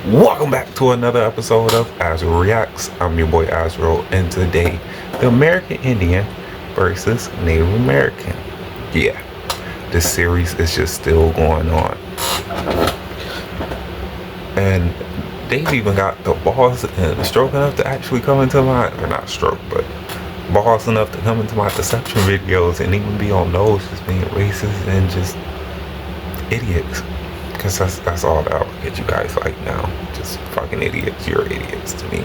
Welcome back to another episode of Azrael Reacts. I'm your boy Azrael, and today, the American Indian versus Native American. Yeah, this series is just still going on. And they've even got the balls and stroke enough to actually come into my, or not stroke, but balls enough to come into my deception videos and even be on those just being racist and just idiots. Because that's all that I'll get you guys like now. Just fucking idiots. You're idiots to me.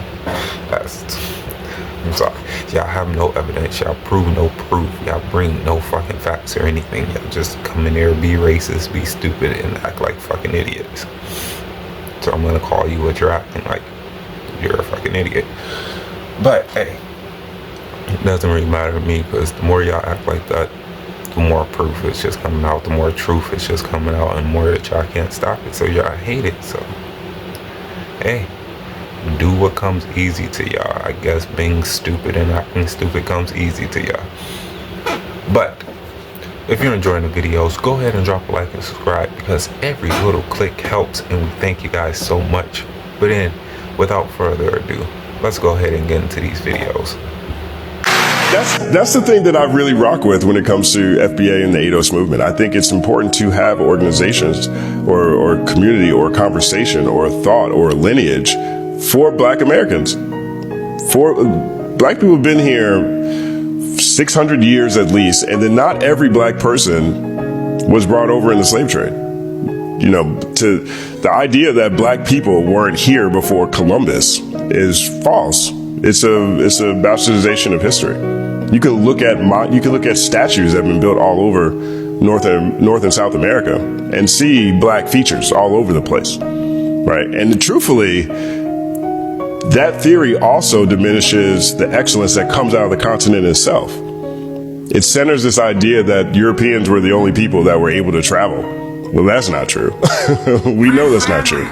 I'm sorry. Y'all have no evidence. Y'all prove no proof. Y'all bring no fucking facts or anything. Y'all just come in there, be racist, be stupid, and act like fucking idiots. So I'm gonna call you what you're acting like. You're a fucking idiot. But hey, it doesn't really matter to me, because the more y'all act like that, the more proof is just coming out, the more truth is just coming out, and more that y'all can't stop it, so y'all hate it. So hey, do what comes easy to y'all. I guess being stupid and acting stupid comes easy to y'all. But if you're enjoying the videos, go ahead and drop a like and subscribe, because every little click helps, and we thank you guys so much. But then, without further ado, let's go ahead and get into these videos. That's the thing that I really rock with when it comes to FBA and the ADOS movement. I think it's important to have organizations or community or conversation or thought or lineage for Black Americans. For Black people have been here 600 years at least, and then not every Black person was brought over in the slave trade. You know, to the idea that Black people weren't here before Columbus is false. It's a bastardization of history. You can look at statues that have been built all over North and South America and see Black features all over the place, right? And truthfully, that theory also diminishes the excellence that comes out of the continent itself. It centers this idea that Europeans were the only people that were able to travel. Well, that's not true. We know that's not true.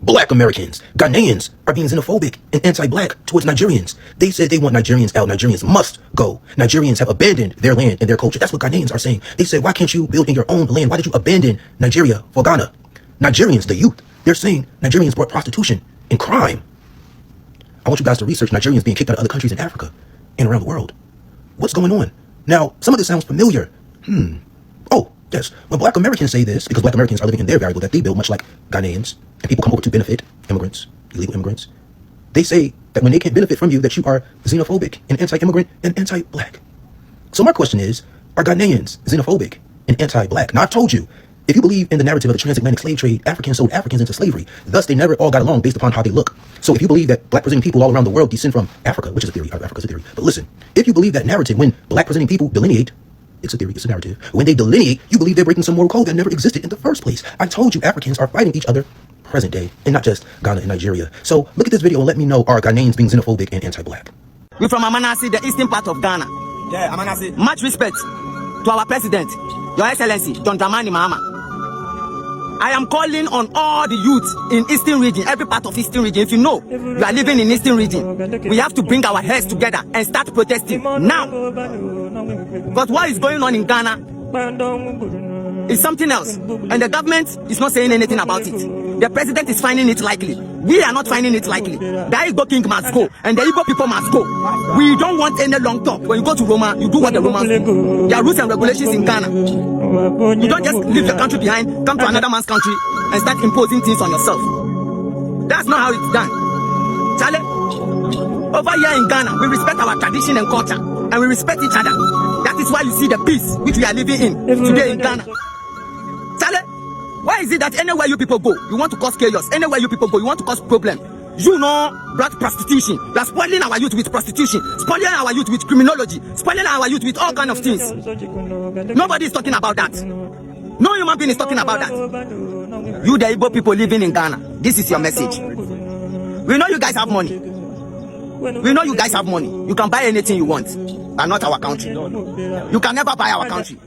Black Americans, Ghanaians are being xenophobic and anti-Black towards Nigerians. They said they want Nigerians out. Nigerians must go. Nigerians have abandoned their land and their culture. That's what Ghanaians are saying. They said, why can't you build in your own land? Why did you abandon Nigeria for Ghana? Nigerians, the youth, they're saying Nigerians brought prostitution and crime. I want you guys to research Nigerians being kicked out of other countries in Africa and around the world. What's going on? Now, some of this sounds familiar. Oh, yes. When Black Americans say this, because Black Americans are living in their variable that they build, much like Ghanaians, and people come over to benefit, immigrants, illegal immigrants, they say that when they can't benefit from you, that you are xenophobic and anti-immigrant and anti-Black. So my question is, are Ghanaians xenophobic and anti-Black? Now, I've told you, if you believe in the narrative of the transatlantic slave trade, Africans sold Africans into slavery. Thus, they never all got along based upon how they look. So if you believe that Black presenting people all around the world descend from Africa, which is a theory, Africa's a theory. But listen, if you believe that narrative, when Black presenting people delineate, it's a theory, it's a narrative. When they delineate, you believe they're breaking some moral code that never existed in the first place. I told you Africans are fighting each other present day, and not just Ghana and Nigeria. So look at this video and let me know, are Ghanaians being xenophobic and anti-Black? We're from Amanasi, the eastern part of Ghana. Yeah, Amanasi. Much respect to our president, Your Excellency, John Dramani Mahama. I am calling on all the youth in Eastern region, every part of Eastern region. If you know you are living in Eastern region, we have to bring our heads together and start protesting now. But what is going on in Ghana is something else, and the government is not saying anything about it. The president is finding it likely. We are not finding it likely. The Igbo king must go, and the Igbo people must go. We don't want any long talk. When you go to Roma, you do what the Romans do. There are rules and regulations in Ghana. You don't just leave your country behind, come to another man's country, and start imposing things on yourself. That's not how it's done. Charlie, over here in Ghana, we respect our tradition and culture, and we respect each other. That is why you see the peace which we are living in today in Ghana. Charlie, why is it that anywhere you people go, you want to cause chaos? Anywhere you people go, you want to cause problem? You know, brought prostitution. You are spoiling our youth with prostitution, spoiling our youth with criminology, spoiling our youth with all kind of things. Nobody is talking about that. No human being is talking about that. You, the Igbo people living in Ghana, this is your message. We know you guys have money. We know you guys have money. You can buy anything you want, but not our country. You can never buy our country.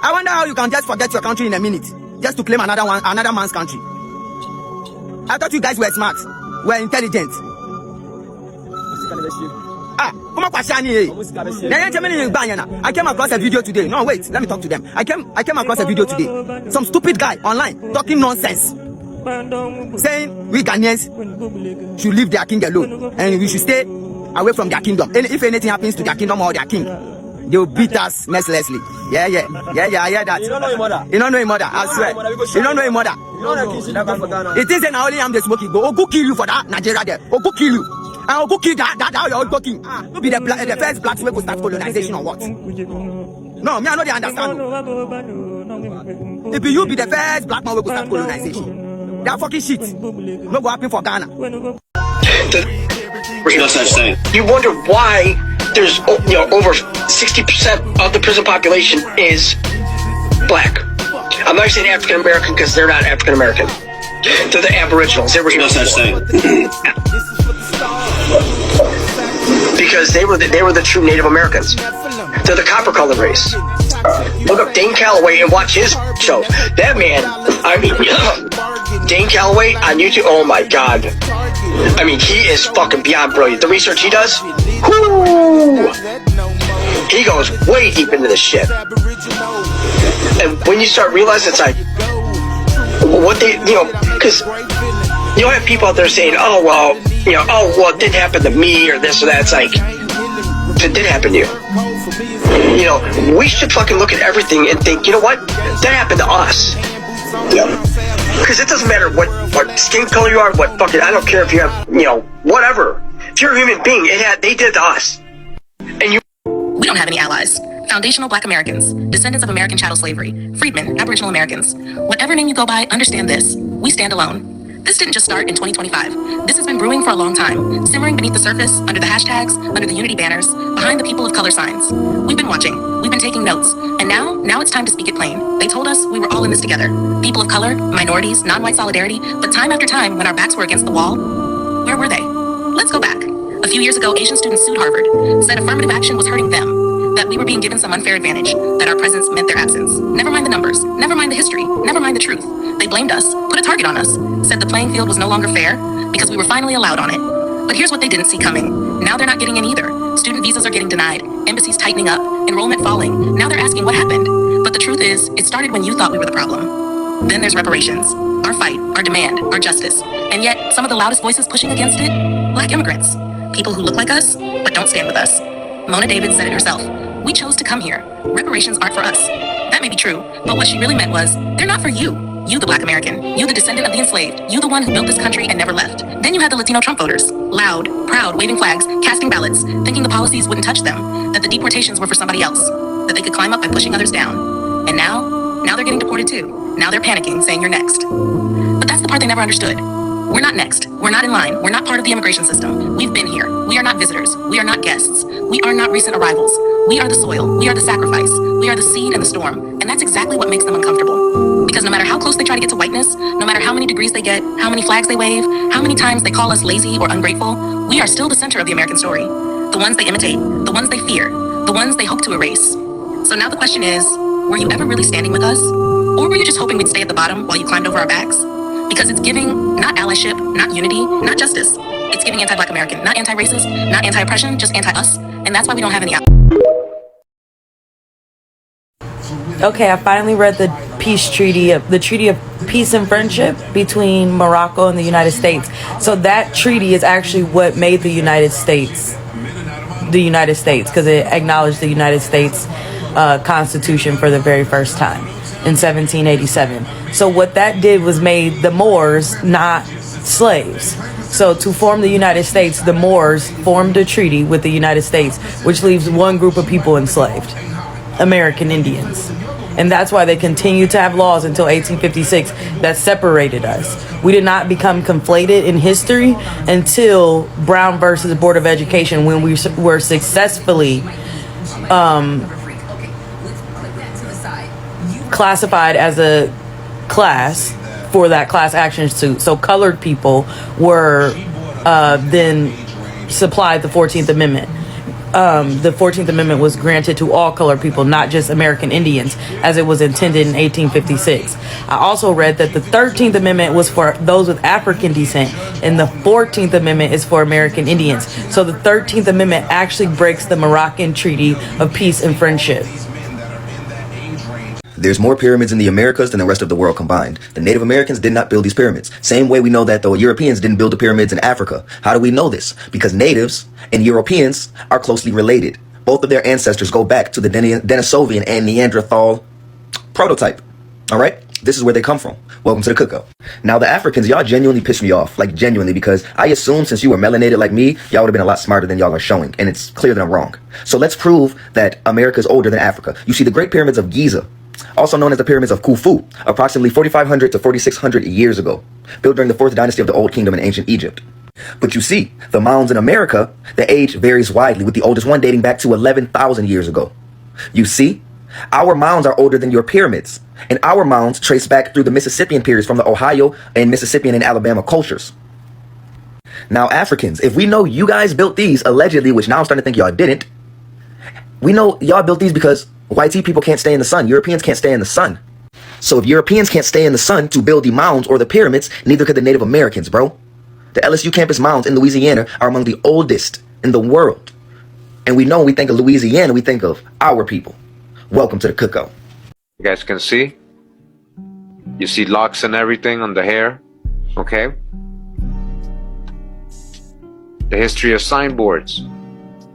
I wonder how you can just forget your country in a minute, just to claim another man's country. I thought you guys were smart, were intelligent. Come on, Kwashani. I came across a video today. No, wait, let me talk to them. I came across a video today. Some stupid guy online talking nonsense, saying we Ghanaians should leave their king alone and we should stay away from their kingdom. And if anything happens to their kingdom or their king, they will beat us mercilessly. Yeah, I hear that. You don't know your mother. You don't know your mother, I swear. You don't know your mother. It isn't only I'm the smoking. Go kill you for that, Nigeria there. Go kill you. I'll go kill that you're talking. You be the first black people start colonization or what? No, me I know they understand. If you be the first black man will start colonization, that fucking shit no go happen for Ghana. There's no such thing. You wonder why there's over 60% of the prison population is black. I'm not saying African American because they're not African American. They're the Aboriginals. There was no such thing. Because they were the true Native Americans. They're the copper-colored race. Look up Dane Calloway and watch his shows. That man, I mean, Dane Calloway on YouTube. Oh my God. I mean, he is fucking beyond brilliant. The research he does, whoo, he goes way deep into this shit. And when you start realizing, it's like, what they, because you'll have people out there saying, oh, well, it didn't happen to me or this or that. It's like, it did happen to you. We should fucking look at everything and think, you know what? That happened to us. Because it doesn't matter what skin color you are, what fucking, I don't care if you have, whatever. If you're a human being, they did it to us. And you. We don't have any allies. Foundational Black Americans, descendants of American chattel slavery, freedmen, Aboriginal Americans. Whatever name you go by, understand this. We stand alone. This didn't just start in 2025. This has been brewing for a long time, simmering beneath the surface, under the hashtags, under the unity banners, behind the people of color signs. We've been watching, we've been taking notes, and now it's time to speak it plain. They told us we were all in this together. People of color, minorities, non-white solidarity, but time after time, when our backs were against the wall, where were they? Let's go back. A few years ago, Asian students sued Harvard, said affirmative action was hurting them, that we were being given some unfair advantage, that our presence meant their absence. Never mind the numbers, never mind the history, never mind the truth. They blamed us, put a target on us, said the playing field was no longer fair because we were finally allowed on it. But here's what they didn't see coming. Now they're not getting in either. Student visas are getting denied, embassies tightening up, enrollment falling. Now they're asking what happened. But the truth is, it started when you thought we were the problem. Then there's reparations, our fight, our demand, our justice. And yet, some of the loudest voices pushing against it, Black immigrants. People who look like us, but don't stand with us. Mona David said it herself. We chose to come here. Reparations aren't for us. That may be true, but what she really meant was, they're not for you. You, the Black American. You, the descendant of the enslaved. You, the one who built this country and never left. Then you had the Latino Trump voters. Loud, proud, waving flags, casting ballots, thinking the policies wouldn't touch them, that the deportations were for somebody else, that they could climb up by pushing others down. And now they're getting deported too. Now they're panicking, saying you're next. But that's the part they never understood. We're not next. We're not in line. We're not part of the immigration system. We've been here. We are not visitors. We are not guests. We are not recent arrivals. We are the soil. We are the sacrifice. We are the seed and the storm. And that's exactly what makes them uncomfortable. Because no matter how close they try to get to whiteness, no matter how many degrees they get, how many flags they wave, how many times they call us lazy or ungrateful, we are still the center of the American story. The ones they imitate, the ones they fear, the ones they hope to erase. So now the question is, were you ever really standing with us? Or were you just hoping we'd stay at the bottom while you climbed over our backs? Because it's giving not allyship, not unity, not justice. It's giving anti-Black American, not anti-racist, not anti-oppression, just anti-us. And that's why we don't have any. Okay, I finally read the Treaty of Peace and Friendship between Morocco and the United States. So that treaty is actually what made the United States, because it acknowledged the United States Constitution for the very first time in 1787. So what that did was made the Moors not slaves. So to form the United States, the Moors formed a treaty with the United States, which leaves one group of people enslaved, American Indians. And that's why they continued to have laws until 1856 that separated us. We did not become conflated in history until Brown versus Board of Education, when we were successfully classified as a class for that class action suit. So colored people were then supplied the 14th Amendment. the 14th Amendment was granted to all colored people, not just American Indians, as it was intended in 1856. I also read that the 13th Amendment was for those with African descent, and the 14th Amendment is for American Indians. So the 13th Amendment actually breaks the Moroccan Treaty of Peace and Friendship. There's more pyramids in the Americas than the rest of the world combined. The Native Americans did not build these pyramids. Same way we know that the Europeans didn't build the pyramids in Africa. How do we know this? Because natives and Europeans are closely related. Both of their ancestors go back to the Denisovian and Neanderthal prototype. All right? This is where they come from. Welcome to the cookout. Now, the Africans, y'all genuinely piss me off. Like, genuinely, because I assume since you were melanated like me, y'all would have been a lot smarter than y'all are showing. And it's clear that I'm wrong. So let's prove that America's older than Africa. You see the Great Pyramids of Giza, also known as the Pyramids of Khufu, approximately 4,500 to 4,600 years ago, built during the 4th dynasty of the Old Kingdom in ancient Egypt. But you see, the mounds in America, the age varies widely, with the oldest one dating back to 11,000 years ago. You see, our mounds are older than your pyramids, and our mounds trace back through the Mississippian periods from the Ohio and Mississippian and Alabama cultures. Now, Africans, if we know you guys built these, allegedly, which now I'm starting to think y'all didn't, we know y'all built these because white people can't stay in the sun. Europeans can't stay in the sun. So if Europeans can't stay in the sun to build the mounds or the pyramids, neither could the Native Americans, bro. The LSU campus mounds in Louisiana are among the oldest in the world. And we know when we think of Louisiana, we think of our people. Welcome to the cookout. You guys can see? You see locks and everything on the hair, okay? The history of signboards.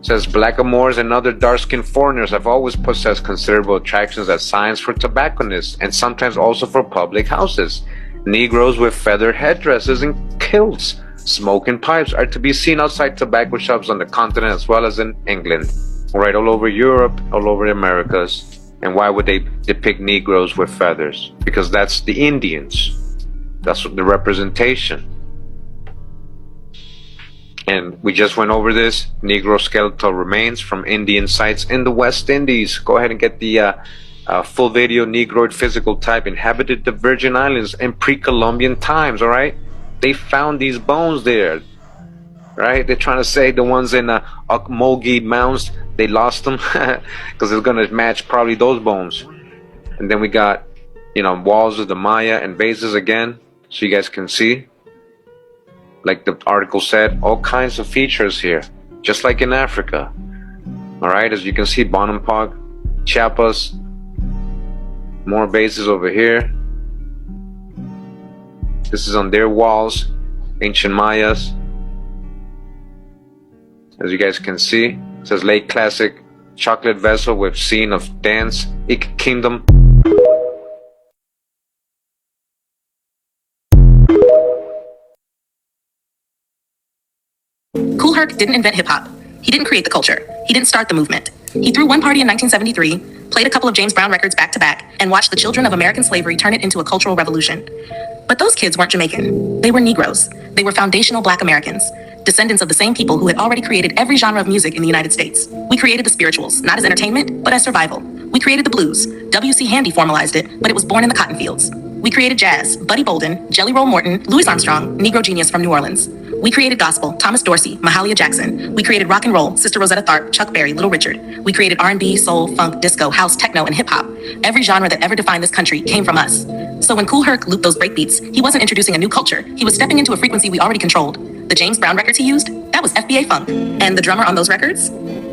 Says blackamoors and other dark-skinned foreigners have always possessed considerable attractions as signs for tobacconists and sometimes also for public houses. Negroes with feathered headdresses and kilts, smoking pipes are to be seen outside tobacco shops on the continent as well as in England. Right, all over Europe, all over the Americas. And why would they depict Negroes with feathers? Because that's the Indians. That's the representation. And we just went over this. Negro skeletal remains from Indian sites in the West Indies. Go ahead and get the full video. Negroid physical type inhabited the Virgin Islands in pre-Columbian times, all right? They found these bones there, right? They're trying to say the ones in Okmulgee Mounds, they lost them because it's going to match probably those bones. And then we got, you know, walls of the Maya and vases again, so you guys can see. Like the article said, all kinds of features here, just like in Africa. All right, as you can see, Bonaparte, Chiapas, more bases over here. This is on their walls, ancient Mayas. As you guys can see, it says late classic chocolate vessel with scene of dance, Ik Kingdom. Kool Herc didn't invent hip-hop. He didn't create the culture. He didn't start the movement. He threw one party in 1973, played a couple of James Brown records back-to-back, and watched the children of American slavery turn it into a cultural revolution. But those kids weren't Jamaican. They were Negroes. They were foundational Black Americans, descendants of the same people who had already created every genre of music in the United States. We created the spirituals, not as entertainment, but as survival. We created the blues. W.C. Handy formalized it, but it was born in the cotton fields. We created jazz, Buddy Bolden, Jelly Roll Morton, Louis Armstrong, Negro genius from New Orleans. We created gospel, Thomas Dorsey, Mahalia Jackson. We created rock and roll, Sister Rosetta Tharpe, Chuck Berry, Little Richard. We created R&B, soul, funk, disco, house, techno, and hip-hop. Every genre that ever defined this country came from us. So when Kool Herc looped those breakbeats, he wasn't introducing a new culture. He was stepping into a frequency we already controlled. The James Brown records he used, that was FBA funk. And the drummer on those records?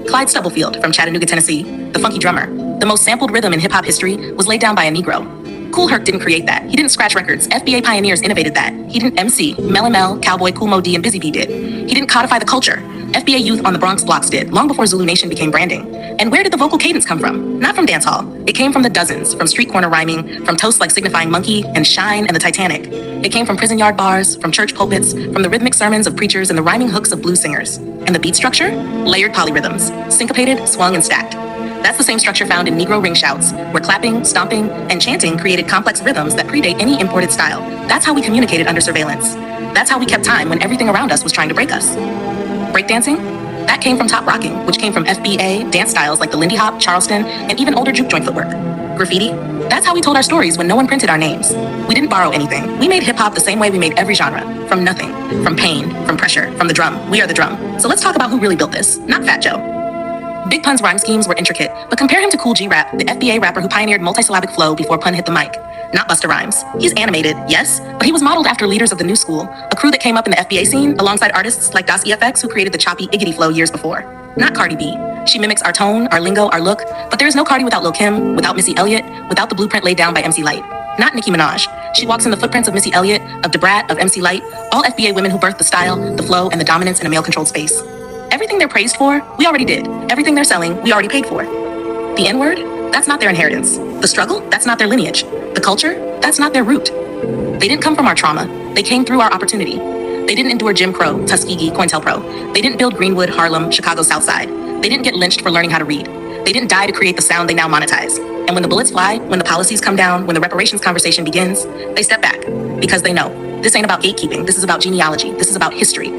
Clyde Stubblefield from Chattanooga, Tennessee, the funky drummer. The most sampled rhythm in hip-hop history was laid down by a Negro. Kool Herc didn't create that. He didn't scratch records. FBA pioneers innovated that. He didn't MC. Mel Mel, Cowboy, Kool Mo D, and Busy Bee did. He didn't codify the culture. FBA youth on the Bronx blocks did, long before Zulu Nation became branding. And where did the vocal cadence come from? Not from dance hall. It came from the dozens, from street corner rhyming, from toasts like Signifying Monkey and Shine and the Titanic. It came from prison yard bars, from church pulpits, from the rhythmic sermons of preachers and the rhyming hooks of blues singers. And the beat structure? Layered polyrhythms, syncopated, swung, and stacked. That's the same structure found in Negro ring shouts, where clapping, stomping, and chanting created complex rhythms that predate any imported style. That's how we communicated under surveillance. That's how we kept time when everything around us was trying to break us. Breakdancing? That came from top rocking, which came from FBA dance styles like the Lindy Hop, Charleston, and even older juke joint footwork. Graffiti? That's how we told our stories when no one printed our names. We didn't borrow anything. We made hip-hop the same way we made every genre. From nothing. From pain. From pressure. From the drum. We are the drum. So let's talk about who really built this. Not Fat Joe. Big Pun's rhyme schemes were intricate, but compare him to Cool G Rap, the FBA rapper who pioneered multisyllabic flow before Pun hit the mic. Not Busta Rhymes. He's animated, yes, but he was modeled after leaders of the new school, a crew that came up in the FBA scene alongside artists like Das EFX who created the choppy Iggity flow years before. Not Cardi B. She mimics our tone, our lingo, our look, but there is no Cardi without Lil' Kim, without Missy Elliott, without the blueprint laid down by MC Lyte. Not Nicki Minaj. She walks in the footprints of Missy Elliott, of Da Brat, of MC Lyte, all FBA women who birthed the style, the flow, and the dominance in a male-controlled space. Everything they're praised for, we already did. Everything they're selling, we already paid for. The N-word, that's not their inheritance. The struggle, that's not their lineage. The culture, that's not their root. They didn't come from our trauma. They came through our opportunity. They didn't endure Jim Crow, Tuskegee, COINTELPRO. They didn't build Greenwood, Harlem, Chicago South Side. They didn't get lynched for learning how to read. They didn't die to create the sound they now monetize. And when the bullets fly, when the policies come down, when the reparations conversation begins, they step back because they know this ain't about gatekeeping. This is about genealogy. This is about history.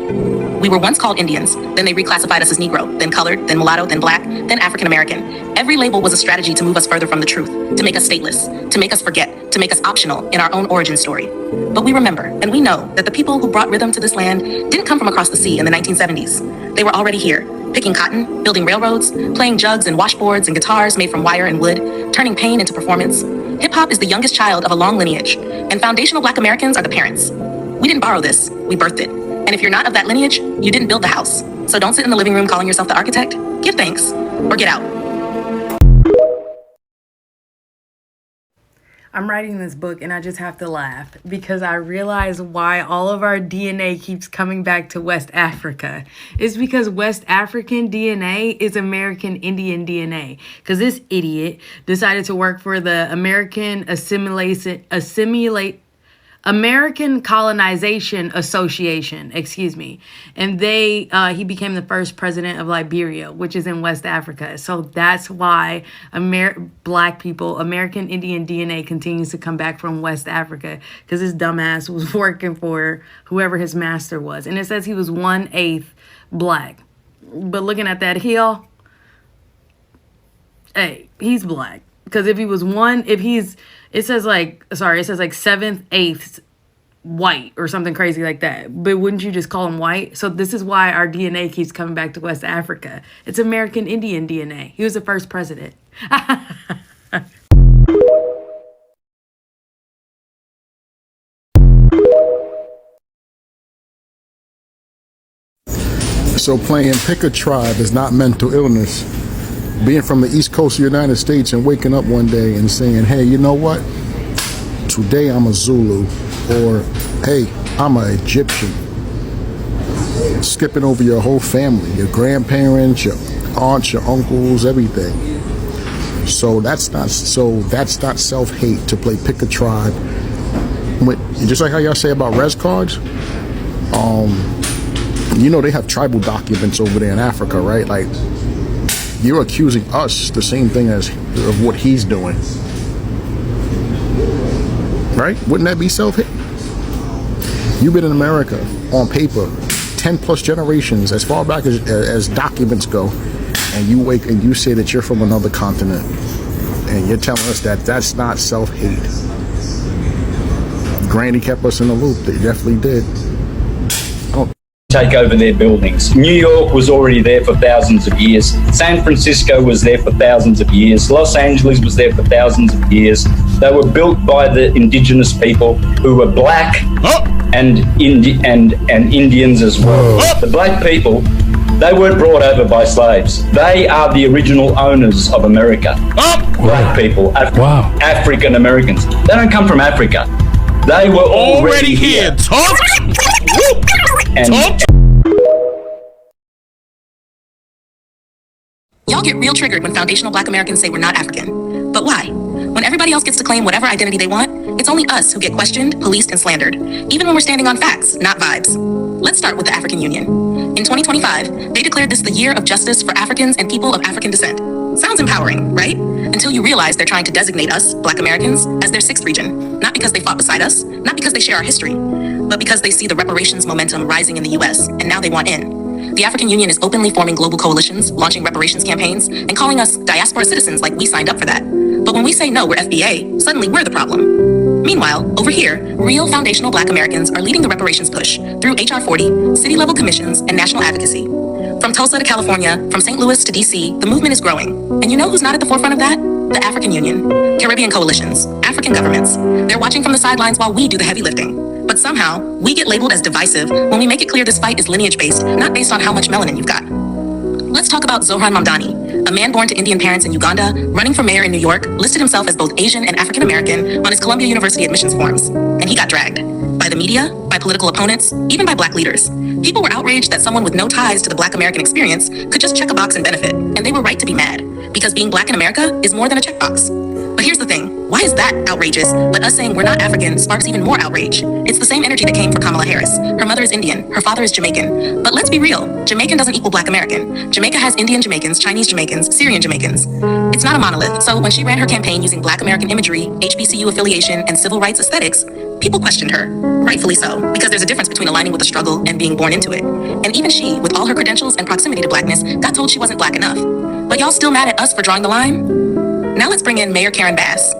We were once called Indians, then they reclassified us as Negro, then colored, then mulatto, then black, then African American. Every label was a strategy to move us further from the truth, to make us stateless, to make us forget, to make us optional in our own origin story. But we remember, and we know that the people who brought rhythm to this land didn't come from across the sea in the 1970s. They were already here, picking cotton, building railroads, playing jugs and washboards and guitars made from wire and wood, turning pain into performance. Hip-hop is the youngest child of a long lineage, and foundational Black Americans are the parents. We didn't borrow this, we birthed it. And if you're not of that lineage, you didn't build the house. So don't sit in the living room calling yourself the architect. Give thanks, or get out. I'm writing this book and I just have to laugh because I realize why all of our DNA keeps coming back to West Africa. It's because West African DNA is American Indian DNA. Because this idiot decided to work for the American Colonization Association, and he became the first president of Liberia, which is in West Africa. So that's why Black people, American Indian DNA continues to come back from West Africa, because his dumbass was working for whoever his master was. And it says he was 1/8 Black. But looking at that heel, hey, he's Black. Because if he was it says like 7/8 white or something crazy like that. But wouldn't you just call him white? So this is why our DNA keeps coming back to West Africa. It's American Indian DNA. He was the first president. So playing pick a tribe is not mental illness. Being from the East Coast of the United States and waking up one day and saying, hey, you know what? Today I'm a Zulu, or hey, I'm an Egyptian. Skipping over your whole family, your grandparents, your aunts, your uncles, everything. So that's not self-hate to play pick a tribe. Just like how y'all say about res cards, you know they have tribal documents over there in Africa, right? Like, you're accusing us the same thing of what he's doing, right? Wouldn't that be self-hate? You've been in America on paper 10 plus generations, as far back as documents go, and you wake and you say that you're from another continent, and you're telling us that that's not self-hate. Granny kept us in the loop. They definitely did. Take over their buildings. New York was already there for thousands of years. San Francisco was there for thousands of years. Los Angeles was there for thousands of years. They were built by the indigenous people who were Black and Indians as well. The Black people, they weren't brought over by slaves. They are the original owners of America. Black people, African Americans. They don't come from Africa. They were already here. Y'all get real triggered when foundational Black Americans say we're not African. But why? When everybody else gets to claim whatever identity they want, it's only us who get questioned, policed, and slandered, even when we're standing on facts, not vibes. Let's start with the African Union. In 2025, they declared this the year of justice for Africans and people of African descent. Sounds empowering, right? Until you realize they're trying to designate us, Black Americans, as their sixth region. Not because they fought beside us, not because they share our history, but because they see the reparations momentum rising in the US, and now they want in. The African Union is openly forming global coalitions, launching reparations campaigns, and calling us diaspora citizens like we signed up for that. But when we say no, we're FBA, suddenly we're the problem. Meanwhile, over here, real foundational Black Americans are leading the reparations push through HR 40, city-level commissions, and national advocacy. From From Tulsa to California, from St. Louis to DC, the movement is growing. And you know who's not at the forefront of that? The African Union, Caribbean coalitions, African governments. They're watching from the sidelines while we do the heavy lifting. But somehow, we get labeled as divisive when we make it clear this fight is lineage-based, not based on how much melanin you've got. Let's talk about Zohran Mamdani, a man born to Indian parents in Uganda, running for mayor in New York, listed himself as both Asian and African American on his Columbia University admissions forms. And he got dragged. By the media, by political opponents, even by black leaders. People were outraged that someone with no ties to the black American experience could just check a box and benefit. And they were right to be mad, because being black in America is more than a checkbox. But here's the thing, why is that outrageous, but us saying we're not African sparks even more outrage? It's the same energy that came for Kamala Harris. Her mother is Indian, her father is Jamaican. But let's be real, Jamaican doesn't equal black American. Jamaica has Indian Jamaicans, Chinese Jamaicans, Syrian Jamaicans. It's not a monolith, so when she ran her campaign using black American imagery, HBCU affiliation, and civil rights aesthetics, people questioned her, rightfully so, because there's a difference between aligning with the struggle and being born into it. And even she, with all her credentials and proximity to blackness, got told she wasn't black enough. But y'all still mad at us for drawing the line? Now let's bring in Mayor Karen Bass,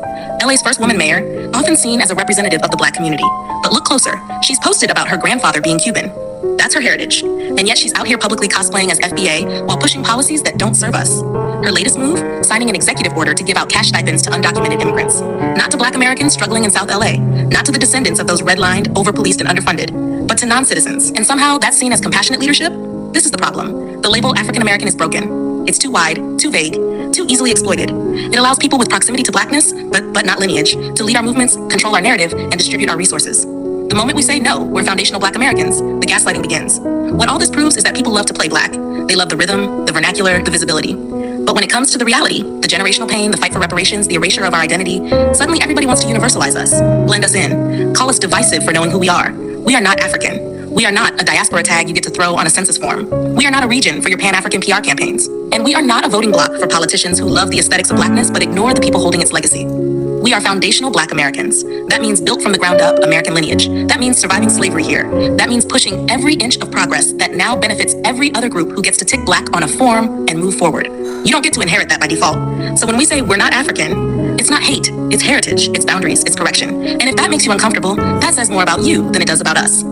LA's first woman mayor, often seen as a representative of the black community. But look closer, she's posted about her grandfather being Cuban. That's her heritage. And yet she's out here publicly cosplaying as FBA while pushing policies that don't serve us. Her latest move, signing an executive order to give out cash stipends to undocumented immigrants. Not to black Americans struggling in South LA, not to the descendants of those redlined, over-policed, and underfunded, but to non-citizens. And somehow that's seen as compassionate leadership? This is the problem. The label African American is broken. It's too wide, too vague, too easily exploited. It allows people with proximity to blackness, but not lineage, to lead our movements, control our narrative, and distribute our resources. The moment we say no, we're foundational black Americans, the gaslighting begins. What all this proves is that people love to play black. They love the rhythm, the vernacular, the visibility. But when it comes to the reality, the generational pain, the fight for reparations, the erasure of our identity, suddenly everybody wants to universalize us, blend us in, call us divisive for knowing who we are. We are not African. We are not a diaspora tag you get to throw on a census form. We are not a region for your Pan-African PR campaigns. And we are not a voting bloc for politicians who love the aesthetics of blackness but ignore the people holding its legacy. We are foundational black Americans. That means built from the ground up American lineage. That means surviving slavery here. That means pushing every inch of progress that now benefits every other group who gets to tick black on a form and move forward. You don't get to inherit that by default. So when we say we're not African, it's not hate, it's heritage, it's boundaries, it's correction. And if that makes you uncomfortable, that says more about you than it does about us.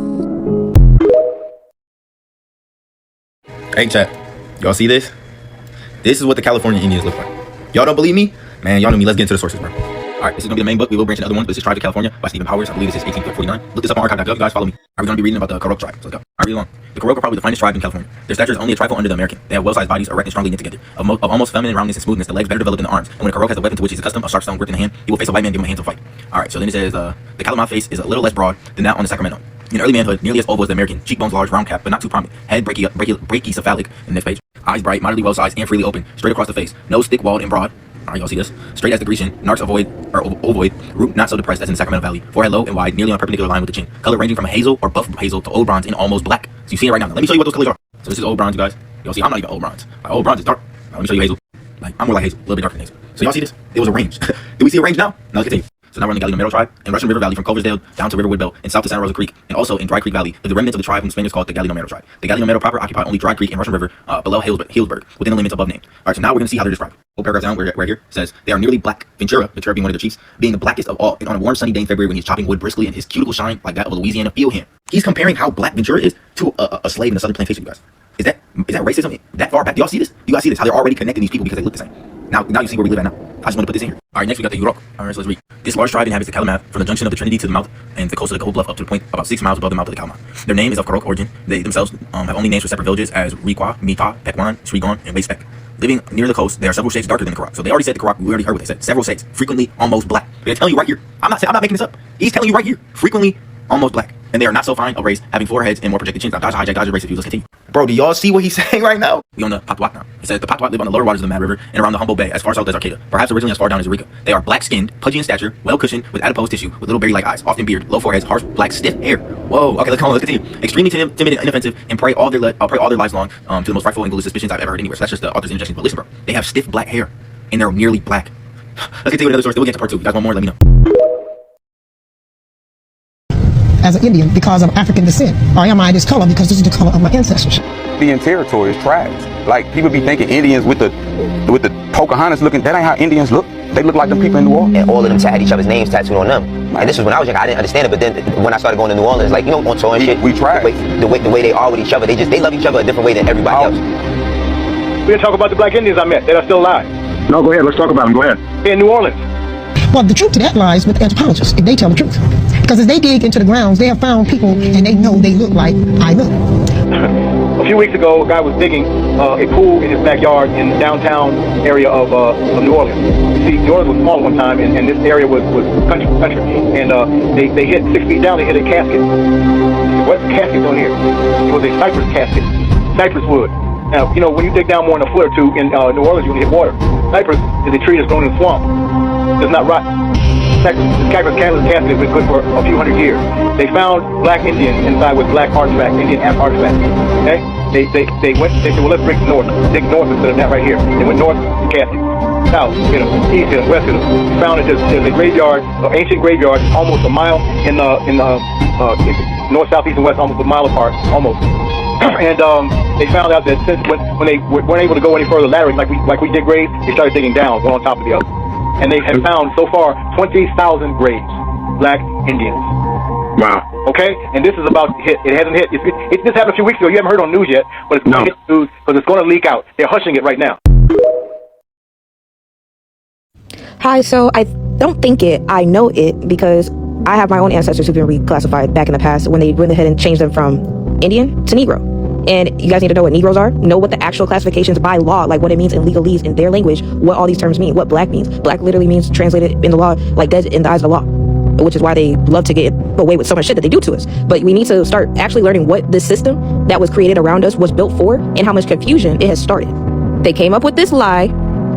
Hey chat, y'all see this? This is what the California Indians look like. Y'all don't believe me? Man, y'all know me. Let's get into the sources, bro. Alright, this is gonna be the main book. We will branch into other ones, but this is Tribes of California by Stephen Powers. I believe this is 1849. Look this up on archive.gov, you guys follow me. We're gonna be reading about the Karok tribe. So let's go. Alright, read along. The Karok are probably the finest tribe in California. Their stature is only a trifle under the American. They have well-sized bodies, erect and strongly knit together. Of almost feminine roundness and smoothness, the legs better developed than the arms. And when a Karok has a weapon to which he's accustomed, a sharp stone gripped in the hand, he will face a white man, give him a hand to fight. Alright, so then it says the Calamouth face is a little less broad than that on the Sacramento. In early manhood, nearly as oval as the American. Cheekbones large, round cap, but not too prominent. Head brachycephalic. In the next page. Eyes bright, moderately well-sized, and freely open, straight across the face. Nose thick, walled, and broad. Alright, y'all see this? Straight as the Grecian. Narcs ovoid. Root not so depressed as in the Sacramento Valley. Forehead low and wide, nearly on a perpendicular line with the chin. Color ranging from a hazel or buff hazel to old bronze and almost black. So you see it right now. Now let me show you what those colors are. So this is old bronze, you guys. Y'all see, I'm not even old bronze. My old bronze is dark. Now, let me show you hazel. Like, I'm more like hazel, a little bit darker than hazel. So y'all see this? It was a range. Do we see a range now? Now let's continue. So now we're in the Galliano tribe in Russian River Valley from Culversdale down to Riverwood Belt and south to Santa Rosa Creek, and also in Dry Creek Valley, the remnants of the tribe whom Spaniards called the Galliano tribe. The Galliano proper occupy only Dry Creek and Russian River below Healdsburg, within the limits above named. Alright, so now we're going to see how they're described. Whole paragraph down right here says they are nearly black. Ventura being one of the chiefs, being the blackest of all, and on a warm sunny day in February when he's chopping wood briskly and his cuticle shine like that of a Louisiana field hand. He's comparing how black Ventura is to a slave in the southern plantation, you guys. Is that racism that far back? Do y'all see this? You guys see this? How they're already connecting these people because they look the same. Now you see where we live at now. I just want to put this in here. Alright, next we got the Yurok. Alright, so let's read. This large tribe inhabits the Calumet from the junction of the Trinity to the mouth and the coast of the Gold Bluff up to the point about 6 miles above the mouth of the Calumet. Their name is of Karok origin. They themselves have only names for separate villages as Riqua, Mita, Pekwan, Srigon, and Waspek. Living near the coast, there are several shades darker than the Karok. So they already said the Karok, we already heard what they said. Several shades, frequently almost black. They're telling you right here. I'm not making this up. He's telling you right here. Frequently almost black. And they are not so fine of race, having 4 heads and more projected chins. Now, dodge race if you let's continue. Bro, do y'all see what he's saying right now? We on the Patwat now. It says the Patwat live on the lower waters of the Mad River and around the Humboldt Bay, as far south as Arcata, perhaps originally as far down as Eureka. They are black-skinned, pudgy in stature, well-cushioned, with adipose tissue, with little berry-like eyes, often beard, low foreheads, harsh, black, stiff hair. Whoa, okay, let's continue. Extremely timid and inoffensive, and prey all their lives long to the most frightful and ghoulish suspicions I've ever heard anywhere. So that's just the author's interjection. But listen, bro, they have stiff black hair, and they're nearly black. Let's continue with another source. Then we'll get to part 2. If you guys want more, let me know. As an Indian because of African descent, or am I this color because this is the color of my ancestors? Indian territory is tribes. Like people be thinking Indians with the Pocahontas looking. That ain't how Indians look. They look like them people in New Orleans. And all of them had each other's names tattooed on them. And this was when I was young. I didn't understand it, but then when I started going to New Orleans, like on tour and shit, we tried. The way they are with each other, they love each other a different way than everybody else. We're going to talk about the black Indians I met that are still alive. No, go ahead. Let's talk about them. Go ahead. In New Orleans. Well, the truth to that lies with anthropologists, if they tell the truth. Because as they dig into the grounds, they have found people, and they know they look like I look. A few weeks ago, a guy was digging a pool in his backyard in the downtown area of New Orleans. You see, New Orleans was small one time, and this area was country. And they hit 6 feet down, they hit a casket. What's the casket doing here? It was a cypress casket, cypress wood. Now, you know, when you dig down more than a foot or two in New Orleans, you're going to hit water. Cypress is a tree that's grown in the swamp. It does not rot. Cypress casket has been good for a few hundred years. They found black Indians inside with black artifacts, Indian artifacts. Okay? They said, well, let's dig north instead of that right here. They went north to casket. South, hit them. East, hit them. West, hit them. We found that there's a graveyard, an ancient graveyard, almost a mile in north, south, east, and west, almost a mile apart, almost. And they found out that since when they weren't able to go any further laterally, like we dig graves, they started digging down, one on top of the other. And they have found so far 20,000 graves, black Indians. Wow. Okay? And this is about to hit. It hasn't hit. It just happened a few weeks ago. You haven't heard on news yet, but it's going to hit news because it's going to leak out. They're hushing it right now. Hi, so I don't think it, I know it because I have my own ancestors who've been reclassified back in the past when they went ahead and changed them from Indian to Negro. And you guys need to know what Negroes are, know what the actual classifications by law, like what it means in legalese, in their language, what all these terms mean, what black means. Black literally means translated in the law, like dead in the eyes of the law, which is why they love to get away with so much shit that they do to us. But we need to start actually learning what this system that was created around us was built for and how much confusion it has started. They came up with this lie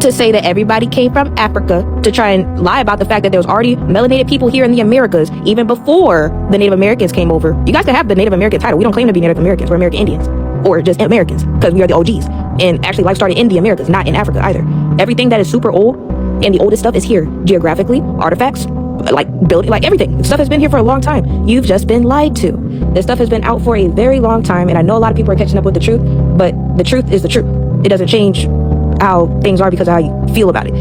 to say that everybody came from Africa, to try and lie about the fact that there was already melanated people here in the Americas even before the Native Americans came over. You guys can have the Native American title. We don't claim to be Native Americans. We're American Indians, or just Americans, because we are the OGs. And actually life started in the Americas, not in Africa either. Everything that is super old and the oldest stuff is here geographically, artifacts, like building, like everything. Stuff has been here for a long time. You've just been lied to. This stuff has been out for a very long time, and I know a lot of people are catching up with the truth, but the truth is the truth. It doesn't change how things are because of how you feel about it.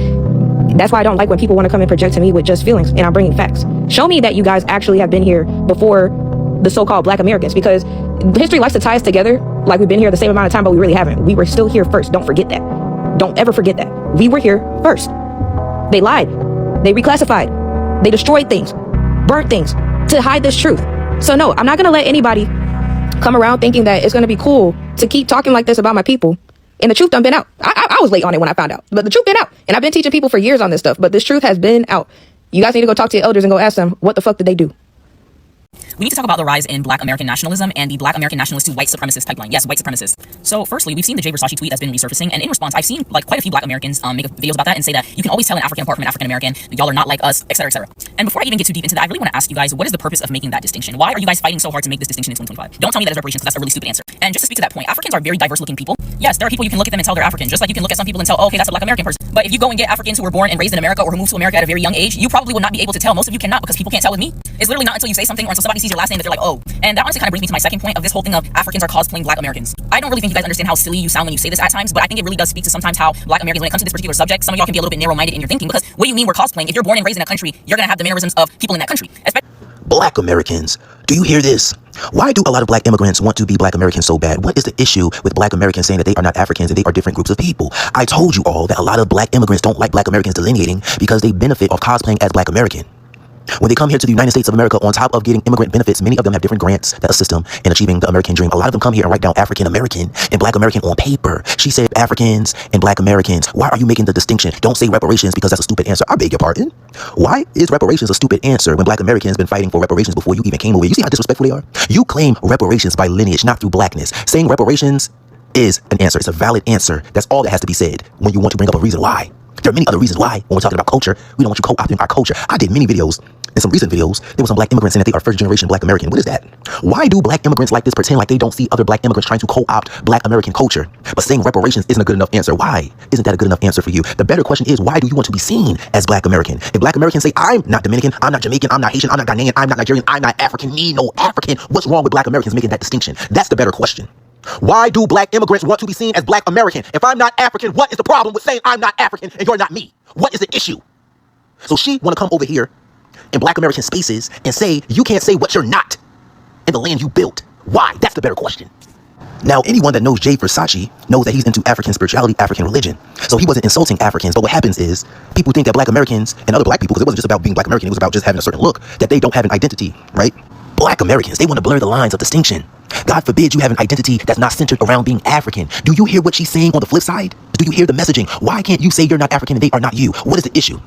That's why I don't like when people want to come and project to me with just feelings, and I'm bringing facts. Show me that you guys actually have been here before the so-called black Americans, because history likes to tie us together like we've been here the same amount of time, but we really haven't. We were still here first. Don't forget that. Don't ever forget that. We were here first. They lied. They reclassified. They destroyed things, burnt things to hide this truth. So no, I'm not going to let anybody come around thinking that it's going to be cool to keep talking like this about my people. And the truth done been out. I was late on it when I found out, but the truth been out. And I've been teaching people for years on this stuff, but this truth has been out. You guys need to go talk to your elders and go ask them, what the fuck did they do? We need to talk about the rise in Black American nationalism and the Black American nationalist to white supremacist pipeline. Yes, white supremacists. So firstly, we've seen the Jay Versace tweet that's been resurfacing, and in response, I've seen like quite a few Black Americans make videos about that and say that you can always tell an African apart from an African American. Y'all are not like us, etc., etc. And before I even get too deep into that, I really want to ask you guys, what is the purpose of making that distinction? Why are you guys fighting so hard to make this distinction in 2025? Don't tell me that it's reparations, because that's a really stupid answer. And just to speak to that point, Africans are very diverse-looking people. Yes, there are people you can look at them and tell they're African, just like you can look at some people and tell, oh, okay, that's a Black American person. But if you go and get Africans who were born and raised in America or who moved to America at a very young age, you probably will not be able to tell. Most of you cannot, because people can't tell with me. It's literally not until you say something or until somebody sees your last name that they're like, oh. And that honestly kind of brings me to my second point of this whole thing of Africans are cosplaying Black Americans. I don't really think you guys understand how silly you sound when you say this at times, but I think it really does speak to sometimes how Black Americans, when it comes to this particular subject, some of y'all can be a little bit narrow-minded in your thinking, because what do you mean we're cosplaying? If you're born and raised in a country, you're gonna have the mannerisms of people in that country. Black Americans, do you hear this? Why do a lot of black immigrants want to be black Americans so bad? What is the issue with black Americans saying that they are not Africans and they are different groups of people? I told you all that a lot of black immigrants don't like black Americans delineating because they benefit off cosplaying as black American. When they come here to the United States of America, on top of getting immigrant benefits, many of them have different grants that assist them in achieving the American dream. A lot of them come here and write down African American and Black American on paper. She said Africans and Black Americans. Why are you making the distinction? Don't say reparations because that's a stupid answer. I beg your pardon. Why is reparations a stupid answer when Black Americans been fighting for reparations before you even came over? You see how disrespectful they are? You claim reparations by lineage, not through blackness. Saying reparations is an answer. It's a valid answer. That's all that has to be said when you want to bring up a reason why. There are many other reasons why when we're talking about culture. We don't want you co-opting our culture. I did many videos. In some recent videos, there were some black immigrants saying that they are first generation black American. What is that? Why do black immigrants like this pretend like they don't see other black immigrants trying to co-opt black American culture? But saying reparations isn't a good enough answer. Why isn't that a good enough answer for you? The better question is, why do you want to be seen as black American? If black Americans say, I'm not Dominican, I'm not Jamaican, I'm not Haitian, I'm not Ghanaian, I'm not Nigerian, I'm not African, me no African, what's wrong with black Americans making that distinction? That's the better question. Why do black immigrants want to be seen as black American? If I'm not African, what is the problem with saying I'm not African and you're not me? What is the issue? So she want to come over here in black American spaces and say, you can't say what you're not in the land you built. Why? That's the better question. Now, anyone that knows Jay Versace knows that he's into African spirituality, African religion. So he wasn't insulting Africans. But what happens is people think that black Americans and other black people, because it wasn't just about being black American, it was about just having a certain look, that they don't have an identity, right? Black Americans, they want to blur the lines of distinction. God forbid you have an identity that's not centered around being African. Do you hear what she's saying on the flip side? Do you hear the messaging? Why can't you say you're not African and they are not you? What is the issue?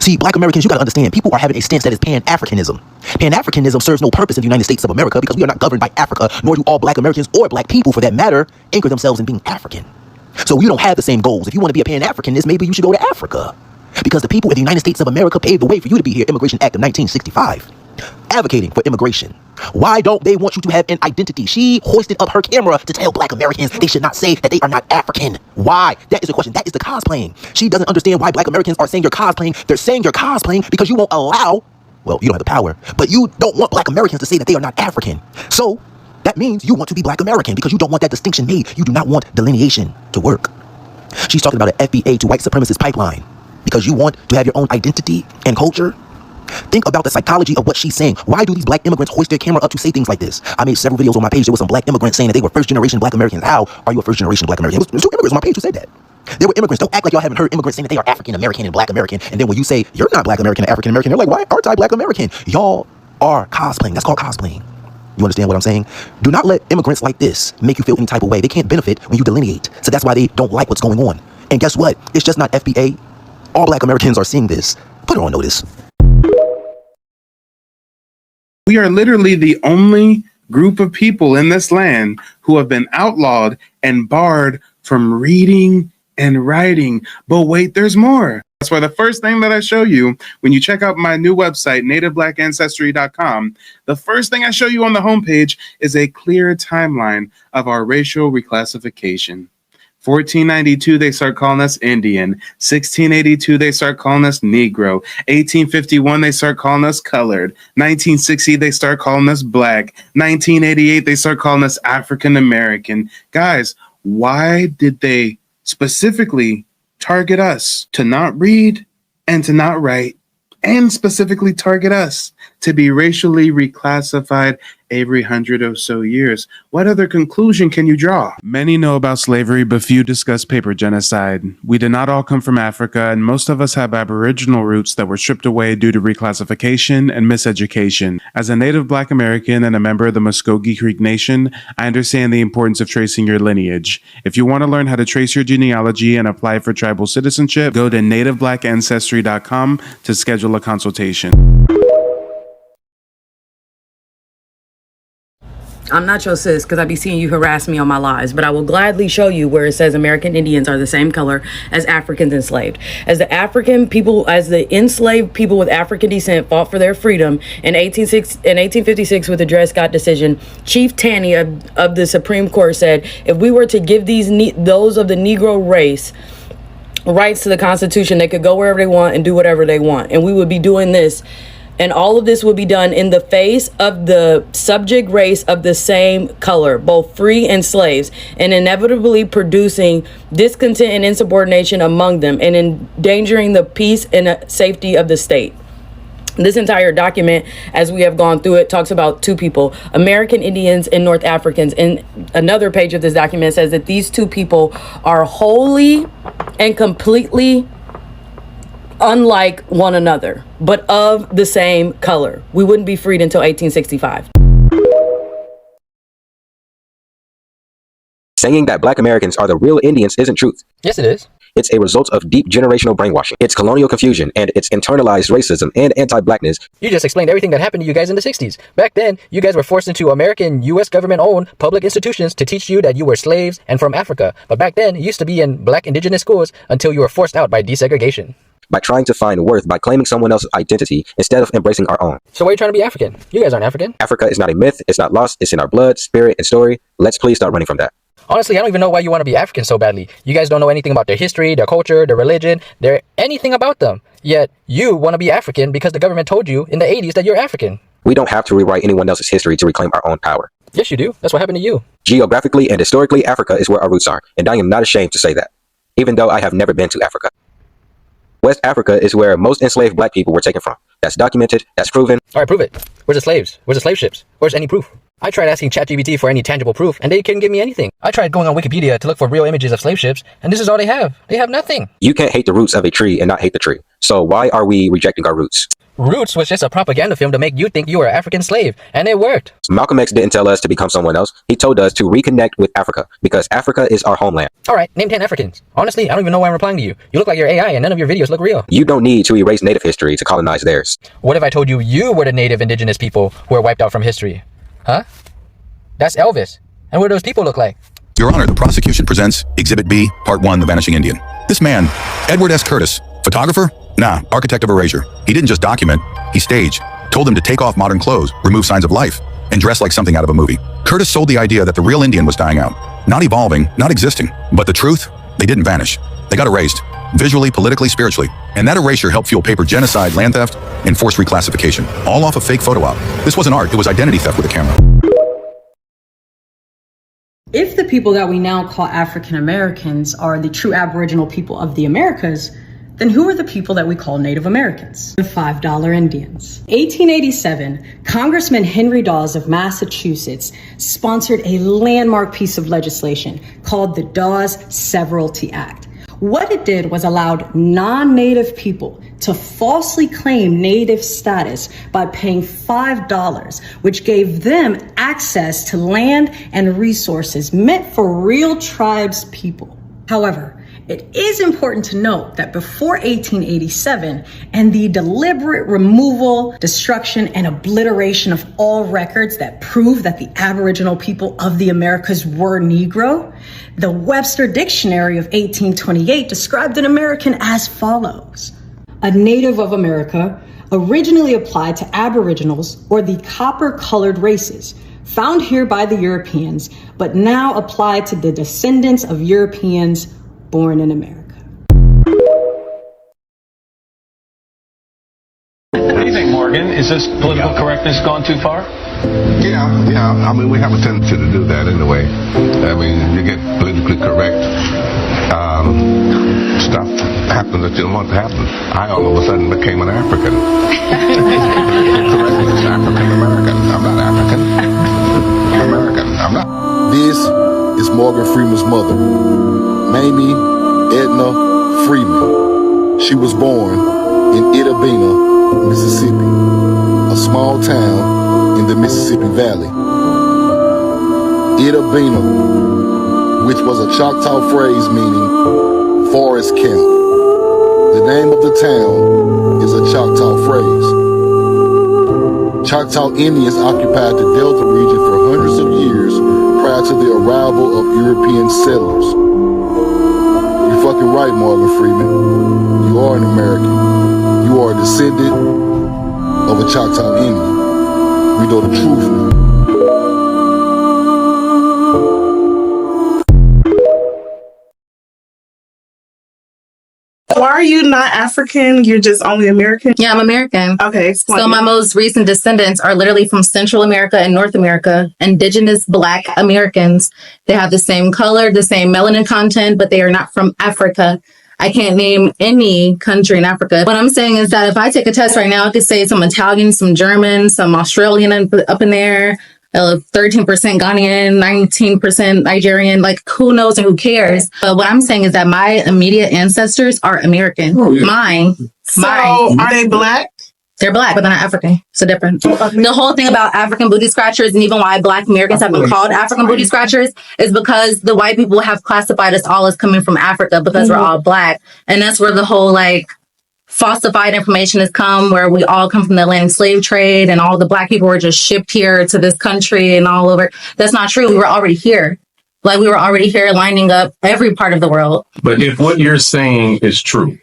See, black Americans, you got to understand, people are having a stance that is Pan-Africanism. Pan-Africanism serves no purpose in the United States of America because we are not governed by Africa, nor do all black Americans or black people, for that matter, anchor themselves in being African. So you don't have the same goals. If you want to be a Pan-Africanist, maybe you should go to Africa. Because the people in the United States of America paved the way for you to be here. Immigration Act of 1965. Advocating for immigration. Why don't they want you to have an identity? She hoisted up her camera to tell black Americans they should not say that they are not African. Why? That is the question. That is the cosplaying. She doesn't understand why black Americans are saying you're cosplaying. They're saying you're cosplaying because you won't allow, well, you don't have the power, but you don't want black Americans to say that they are not African. So that means you want to be black American because you don't want that distinction made. You do not want delineation to work. She's talking about an FBA to white supremacist pipeline because you want to have your own identity and culture. Think about the psychology of what she's saying. Why do these black immigrants hoist their camera up to say things like this? I made several videos on my page. There were some black immigrants saying that they were first generation black Americans. How are you a first generation black American? There's two immigrants on my page who said that. There were immigrants. Don't act like y'all haven't heard immigrants saying that they are African American and black American. And then when you say you're not black American and African American, they're like, why aren't I black American? Y'all are cosplaying. That's called cosplaying. You understand what I'm saying? Do not let immigrants like this make you feel any type of way. They can't benefit when you delineate. So that's why they don't like what's going on. And guess what? It's just not FBA. All black Americans are seeing this. Put her on notice. We are literally the only group of people in this land who have been outlawed and barred from reading and writing. But wait, there's more. That's why the first thing that I show you when you check out my new website, nativeblackancestry.com, the first thing I show you on the homepage is a clear timeline of our racial reclassification. 1492, they start calling us Indian. 1682, they start calling us Negro. 1851, they start calling us colored. 1960, they start calling us black. 1988, they start calling us African American. Guys, why did they specifically target us to not read and to not write, and specifically target us to be racially reclassified every 100 or so years? What other conclusion can you draw? Many know about slavery, but few discuss paper genocide. We did not all come from Africa, and most of us have Aboriginal roots that were stripped away due to reclassification and miseducation. As a native Black American and a member of the Muskogee Creek Nation, I understand the importance of tracing your lineage. If you want to learn how to trace your genealogy and apply for tribal citizenship, go to nativeblackancestry.com to schedule a consultation. I'm not your sis because I be seeing you harass me on my lives, but I will gladly show you where it says American Indians are the same color as Africans enslaved. As the African people, as the enslaved people with African descent fought for their freedom in 1856 with the Dred Scott decision, Chief Taney of the Supreme Court said, if we were to give those of the Negro race rights to the Constitution, they could go wherever they want and do whatever they want. And we would be doing this. And all of this will be done in the face of the subject race of the same color, both free and slaves, and inevitably producing discontent and insubordination among them and endangering the peace and safety of the state. This entire document, as we have gone through it, talks about two people, American Indians and North Africans. And another page of this document says that these two people are wholly and completely unlike one another, but of the same color. We wouldn't be freed until 1865. Saying that Black Americans are the real Indians isn't truth. Yes, it is. It's a result of deep generational brainwashing. It's colonial confusion, and it's internalized racism and anti-Blackness. You just explained everything that happened to you guys in the 60s. Back then, you guys were forced into American U.S. government-owned public institutions to teach you that you were slaves and from Africa. But back then, you used to be in Black indigenous schools until you were forced out by desegregation. By trying to find worth by claiming someone else's identity instead of embracing our own. So why are you trying to be African? You guys aren't African. Africa is not a myth, it's not lost, it's in our blood, spirit, and story. Let's please start running from that. Honestly, I don't even know why you want to be African so badly. You guys don't know anything about their history, their culture, their religion, anything about them. Yet, you want to be African because the government told you in the 80s that you're African. We don't have to rewrite anyone else's history to reclaim our own power. Yes, you do. That's what happened to you. Geographically and historically, Africa is where our roots are, and I am not ashamed to say that, even though I have never been to Africa. West Africa is where most enslaved Black people were taken from. That's documented, that's proven. All right, prove it. Where's the slaves? Where's the slave ships? Where's any proof? I tried asking ChatGPT for any tangible proof, and they couldn't give me anything. I tried going on Wikipedia to look for real images of slave ships, and this is all they have. They have nothing. You can't hate the roots of a tree and not hate the tree. So why are we rejecting our roots? Roots was just a propaganda film to make you think you were an African slave, and it worked. Malcolm X didn't tell us to become someone else. He told us to reconnect with Africa, because Africa is our homeland. Alright, name 10 Africans. Honestly, I don't even know why I'm replying to you. You look like you're AI, and none of your videos look real. You don't need to erase native history to colonize theirs. What if I told you you were the native indigenous people who were wiped out from history? Huh? That's Elvis. And what do those people look like? Your Honor, the prosecution presents Exhibit B, Part 1, The Vanishing Indian. This man, Edward S. Curtis, photographer? Nah, architect of erasure. He didn't just document, he staged, told them to take off modern clothes, remove signs of life, and dress like something out of a movie. Curtis sold the idea that the real Indian was dying out, not evolving, not existing. But the truth? They didn't vanish. They got erased, visually, politically, spiritually. And that erasure helped fuel paper genocide, land theft, and forced reclassification, all off a fake photo op. This wasn't art, it was identity theft with a camera. If the people that we now call African Americans are the true Aboriginal people of the Americas, then who are the people that we call Native Americans? The $5 Indians. 1887, Congressman Henry Dawes of Massachusetts sponsored a landmark piece of legislation called the Dawes Severalty Act. What it did was allowed non-Native people to falsely claim Native status by paying $5, which gave them access to land and resources meant for real tribes people. However, it is important to note that before 1887 and the deliberate removal, destruction, and obliteration of all records that prove that the Aboriginal people of the Americas were Negro, the Webster Dictionary of 1828 described an American as follows: a native of America, originally applied to Aboriginals or the copper-colored races, found here by the Europeans, but now applied to the descendants of Europeans born in America. What do you think, Morgan? Is this political correctness gone too far? Yeah. I mean, we have a tendency to do that anyway. I mean, you get politically correct. Stuff happens that you don't want to happen. I all of a sudden became an African. Correctness, African American. I'm not African. American. I'm not. This is Morgan Freeman's mother, Mamie Edna Freeman. She was born in Itta Bena, Mississippi, a small town in the Mississippi Valley. Itta Bena, which was a Choctaw phrase meaning forest camp. The name of the town is a Choctaw phrase. Choctaw Indians occupied the Delta region for hundreds of years prior to the arrival of European settlers. You're fucking right, Morgan Freeman. You are an American. You are a descendant of a Choctaw Indian. We know the truth now. Why are you not African? You're just only American? Yeah, I'm American. Okay, explain. So my most recent descendants are literally from Central America and North America, indigenous Black Americans. They have the same color, the same melanin content, but they are not from Africa. I can't name any country in Africa. What I'm saying is that if I take a test right now, I could say some Italian, some German, some Australian up in there, 13% Ghanaian, 19% Nigerian, like who knows and who cares? But what I'm saying is that my immediate ancestors are American. Oh, yeah. Mine. Are they Black? They're Black, but they're not African. So different. The whole thing about African booty scratchers and even why Black Americans have been called African booty scratchers is because the white people have classified us all as coming from Africa because we're all Black. And that's where the whole like falsified information has come, where we all come from the Atlantic slave trade and all the Black people were just shipped here to this country and all over. That's not true. We were already here. Like we were already here lining up every part of the world. But if what you're saying is true,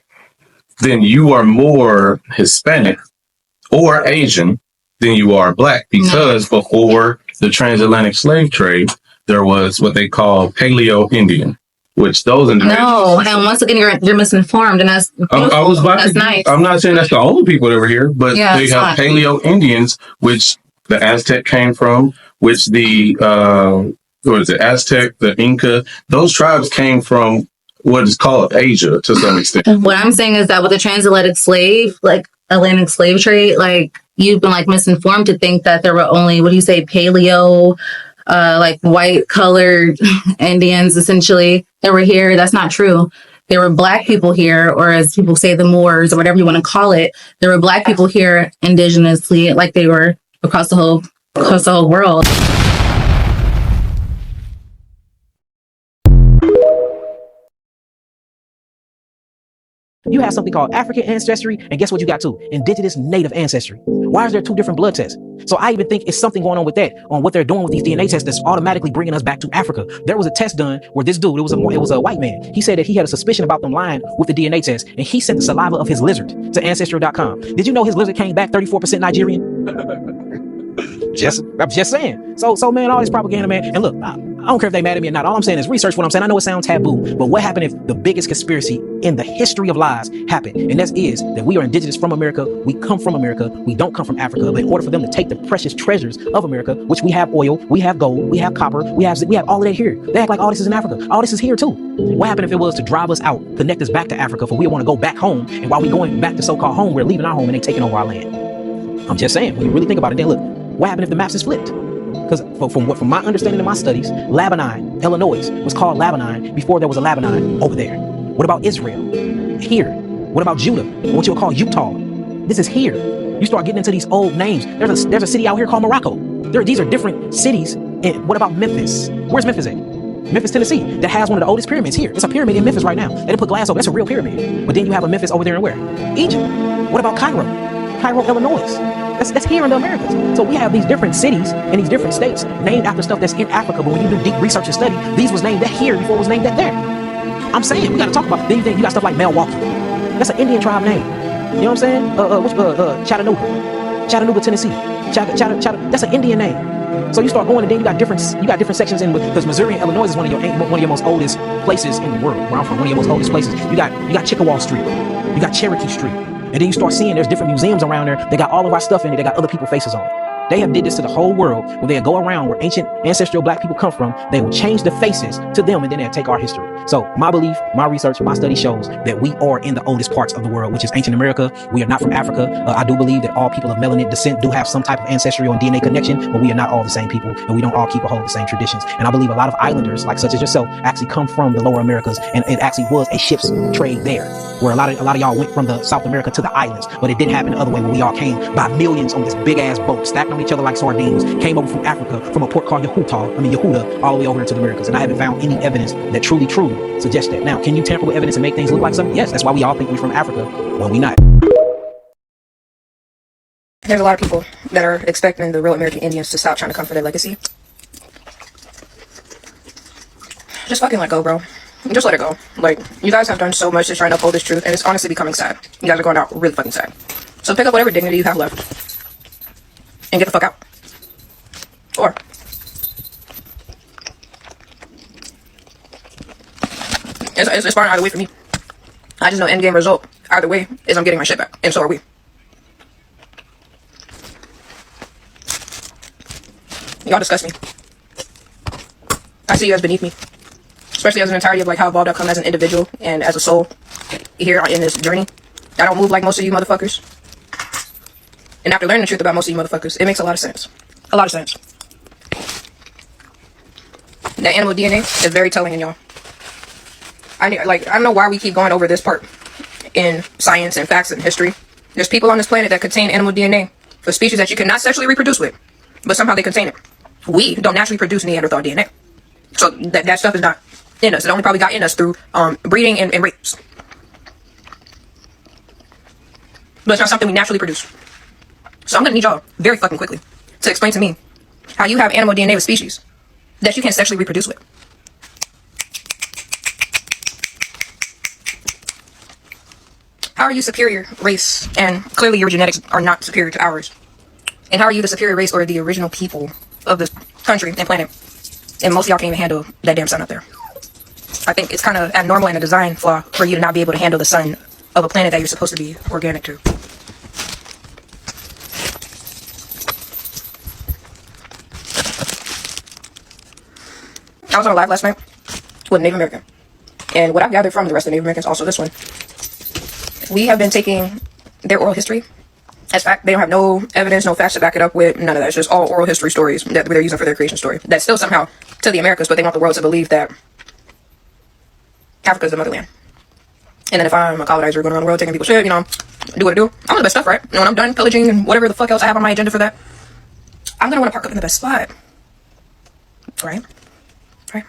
then you are more Hispanic or Asian than you are Black, because before the transatlantic slave trade, there was what they call Paleo Indian, which those individuals. No, and once again, you're misinformed, and that's nice. I'm not saying that's the only people that were here, but Yeah, they it's have not. Paleo Indians, which the Aztec came from, which the what is it, Aztec, the Inca, those tribes came from what is called Asia to some extent. What I'm saying is that with the transatlantic slave, like transatlantic slave trade, like you've been like misinformed to think that there were only, what do you say, paleo, like white colored Indians essentially that were here. That's not true. There were black people here, or as people say, the Moors, or whatever you want to call it. There were black people here indigenously, like they were across the whole world. You have something called African ancestry, and guess what you got too? Indigenous native ancestry. Why is there two different blood tests? So I even think it's something going on with that, on what they're doing with these DNA tests that's automatically bringing us back to Africa. There was a test done where this dude, it was a white man. He said that he had a suspicion about them lying with the DNA test, and he sent the saliva of his lizard to Ancestry.com. Did you know his lizard came back 34% Nigerian? I'm just saying. So man, all this propaganda, man. And look, I don't care if they mad at me or not. All I'm saying is research what I'm saying. I know it sounds taboo, but what happened if the biggest conspiracy in the history of lies happened? And that is that we are indigenous from America. We come from America. We don't come from Africa. But in order for them to take the precious treasures of America, which we have oil, we have gold, we have copper, we have all of that here. They act like all this is in Africa. All this is here too. What happened if it was to drive us out, connect us back to Africa, for we want to go back home, and while we're going back to so-called home, we're leaving our home and they taking over our land? I'm just saying, when you really think about it, then look, what happened if the maps is flipped? Because from my understanding of my studies, Lebanon, Illinois, was called Lebanon before there was a Lebanon over there. What about Israel? Here. What about Judah? What you'll call Utah? This is here. You start getting into these old names. There's a city out here called Morocco. These are different cities. And what about Memphis? Where's Memphis at? Memphis, Tennessee, that has one of the oldest pyramids here. It's a pyramid in Memphis right now. They didn't put glass over. That's a real pyramid. But then you have a Memphis over there and where? Egypt. What about Cairo? Cairo, Illinois. That's here in the Americas. So we have these different cities and these different states named after stuff that's in Africa. But when you do deep research and study, these was named that here before it was named that there. I'm saying we got to talk about it. Then you think you got stuff like Milwaukee. That's an Indian tribe name. You know what I'm saying? Chattanooga, Tennessee. That's an Indian name. So you start going, and then you got different sections in, because Missouri and Illinois is one of your most oldest places in the world. Where I'm from, one of your most oldest places. You got Chickasaw Street. You got Cherokee Street. And then you start seeing there's different museums around there. They got all of our stuff in it. They got other people's faces on it. They have did this to the whole world, where they'll go around where ancient ancestral black people come from. They will change the faces to them, and then they'll take our history. So my belief, my research, my study shows that we are in the oldest parts of the world, which is ancient America. We are not from Africa. I do believe that all people of melanin descent do have some type of ancestry or DNA connection, but we are not all the same people, and we don't all keep a hold of the same traditions. And I believe a lot of islanders, like such as yourself, actually come from the lower Americas, and it actually was a ship's trade there, where a lot of y'all went from the South America to the islands, but it did happen the other way, where we all came by millions on this big ass boat, stacked on each other like sardines, came over from Africa, from a port called Yehuda, all the way over into the Americas. And I haven't found any evidence that truly suggests that. Now, can you tamper with evidence and make things look like something? Yes, that's why we all think we're from Africa when we're not. There's a lot of people that are expecting the real American Indians to stop trying to come for their legacy. Just fucking let go, bro. Just let it go. Like, you guys have done so much to try and uphold this truth, and it's honestly becoming sad. You guys are going out really fucking sad. So pick up whatever dignity you have left and get the fuck out. Or it's fine either way for me. I just know end game result either way is I'm getting my shit back, and so are we. Y'all disgust me. I see you as beneath me, especially as an entirety of like how evolved I've come as an individual and as a soul here in this journey. I don't move like most of you motherfuckers. And after learning the truth about most of you motherfuckers, it makes a lot of sense. A lot of sense. That animal DNA is very telling in y'all. I don't know why we keep going over this part in science and facts and history. There's people on this planet that contain animal DNA for species that you cannot sexually reproduce with, but somehow they contain it. We don't naturally produce Neanderthal DNA. So that stuff is not in us. It only probably got in us through breeding and rapes. But it's not something we naturally produce. So I'm gonna need y'all very fucking quickly to explain to me how you have animal DNA with species that you can't sexually reproduce with. How are you superior race, and clearly your genetics are not superior to ours? And how are you the superior race or the original people of this country and planet? And most of y'all can't even handle that damn sun up there. I think it's kind of abnormal and a design flaw for you to not be able to handle the sun of a planet that you're supposed to be organic to. I was on a live last night with a Native American. And what I've gathered from the rest of the Native Americans, also this one, we have been taking their oral history as fact. They don't have no evidence, no facts to back it up with. None of that. It's just all oral history stories that they're using for their creation story. That's still somehow to the Americas, but they want the world to believe that Africa is the motherland. And then if I'm a colonizer going around the world taking people's shit, you know, do what I do. I want the best stuff, right? And when I'm done pillaging and whatever the fuck else I have on my agenda for that, I'm gonna want to park up in the best spot. Right? Right?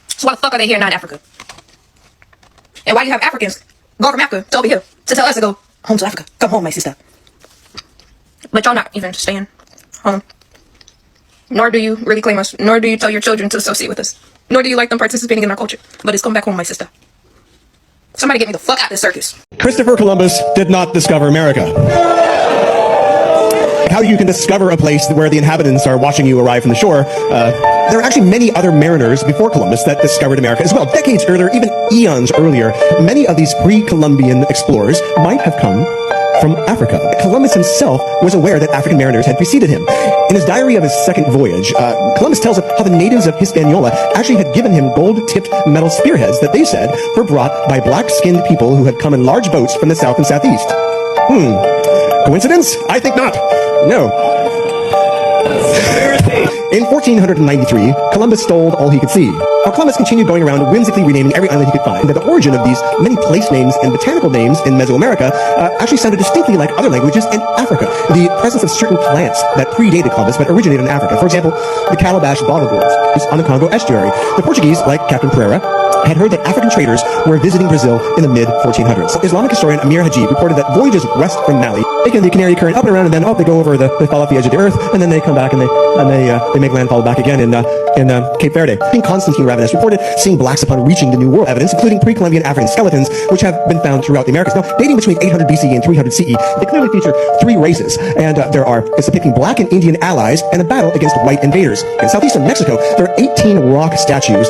So why the fuck are they here, not in Africa? And why do you have Africans going from Africa to over here to tell us to go home to Africa? Come home, my sister. But y'all not even staying home. Nor do you really claim us. Nor do you tell your children to associate with us. Nor do you like them participating in our culture. But it's come back home, my sister. Somebody get me the fuck out of this circus. Christopher Columbus did not discover America. How you can discover a place where the inhabitants are watching you arrive from the shore. There are actually many other mariners before Columbus that discovered America as well. Decades earlier, even eons earlier, many of these pre-Columbian explorers might have come from Africa. Columbus himself was aware that African mariners had preceded him. In his diary of his second voyage, Columbus tells of how the natives of Hispaniola actually had given him gold-tipped metal spearheads that they said were brought by black-skinned people who had come in large boats from the south and southeast. Coincidence? I think not. No. In 1493, Columbus stole all he could see. Now, Columbus continued going around whimsically renaming every island he could find. The origin of these many place names and botanical names in Mesoamerica actually sounded distinctly like other languages in Africa. The presence of certain plants that predated Columbus but originated in Africa. For example, the calabash bottle gourds on the Congo estuary. The Portuguese, like Captain Pereira, had heard that African traders were visiting Brazil in the mid-1400s. Islamic historian Amir Hajib reported that voyages west from Mali, taking the Canary Current up and around, and then they go over they fall off the edge of the earth, and then they come back and they make landfall back again in Cape Verde. King Constantine Ravenous reported seeing blacks upon reaching the New World, evidence including pre-Columbian African skeletons, which have been found throughout the Americas. Now, dating between 800 BCE and 300 CE, they clearly feature three races, and it's depicting black and Indian allies and a battle against white invaders. In southeastern Mexico, there are 18 rock statues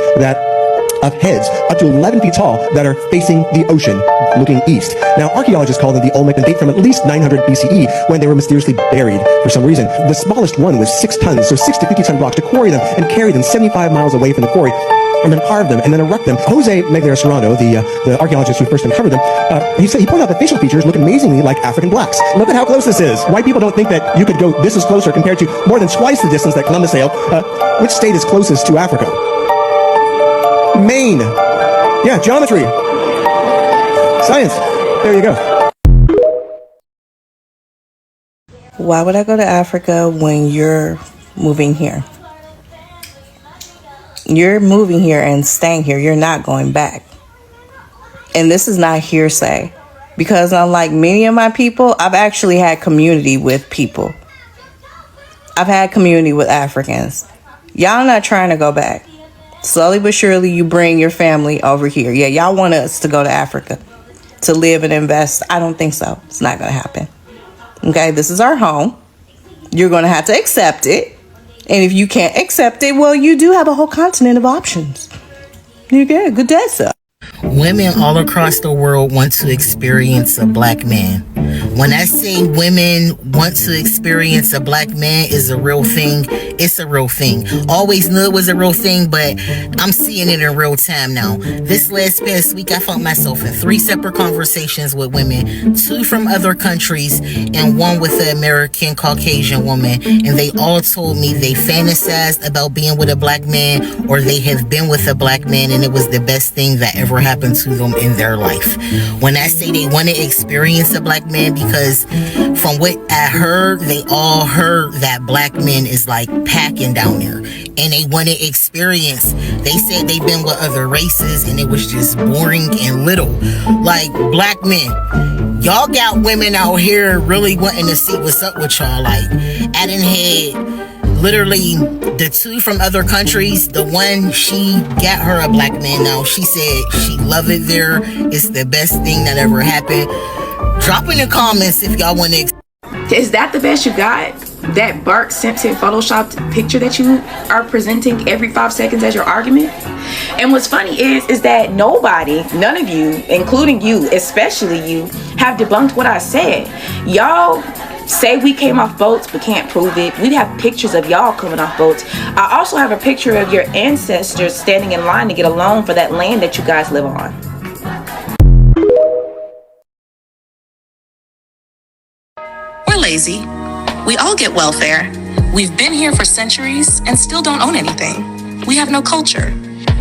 of heads up to 11 feet tall that are facing the ocean looking east. Now, archaeologists call them the Olmec and date from at least 900 BCE when they were mysteriously buried for some reason. The smallest one was 6 tons, so 6 to 50 ton blocks to quarry them and carry them 75 miles away from the quarry, and then carve them and then erect them. Jose Megler Serrano, the archaeologist who first uncovered them, he pointed out that facial features look amazingly like African blacks. Look at how close this is. White people don't think that you could go this is closer compared to more than twice the distance that Columbus sailed. Which state is closest to Africa? Maine. Yeah, geometry. Science. There you go. Why would I go to Africa when you're moving here? You're moving here and staying here. You're not going back. And this is not hearsay. Because unlike many of my people, I've actually had community with people. I've had community with Africans. Y'all not trying to go back. Slowly but surely, you bring your family over here. Yeah, y'all want us to go to Africa to live and invest. I don't think so. It's not going to happen. Okay, this is our home. You're going to have to accept it. And if you can't accept it, well, you do have a whole continent of options. You get good day, sir. Women all across the world want to experience a black man. When I say women want to experience a black man is a real thing, it's a real thing. Always knew it was a real thing, but I'm seeing it in real time now. This past week, I found myself in 3 separate conversations with women, 2 from other countries and 1 with an American Caucasian woman, and they all told me they fantasized about being with a black man or they have been with a black man and it was the best thing that ever happened to them in their life. When I say they want to experience a black man, because from what I heard, they all heard that black men is like packing down there and they want to experience. They said they've been with other races and it was just boring and little. Like, black men, y'all got women out here really wanting to see what's up with y'all. Like, I done had literally the 2 from other countries. The one, she got her a black man now. She said she love it there. It's the best thing that ever happened. Drop in the comments if y'all want to. Is that the best you got? That Bart Simpson photoshopped picture that you are presenting every 5 seconds as your argument? And what's funny is that nobody, none of you, including you, especially you, have debunked what I said. Y'all say we came off boats but can't prove it. We have pictures of y'all coming off boats. I also have a picture of your ancestors standing in line to get a loan for that land that you guys live on. lazy. We all get welfare. We've been here for centuries and still don't own anything. We have no culture.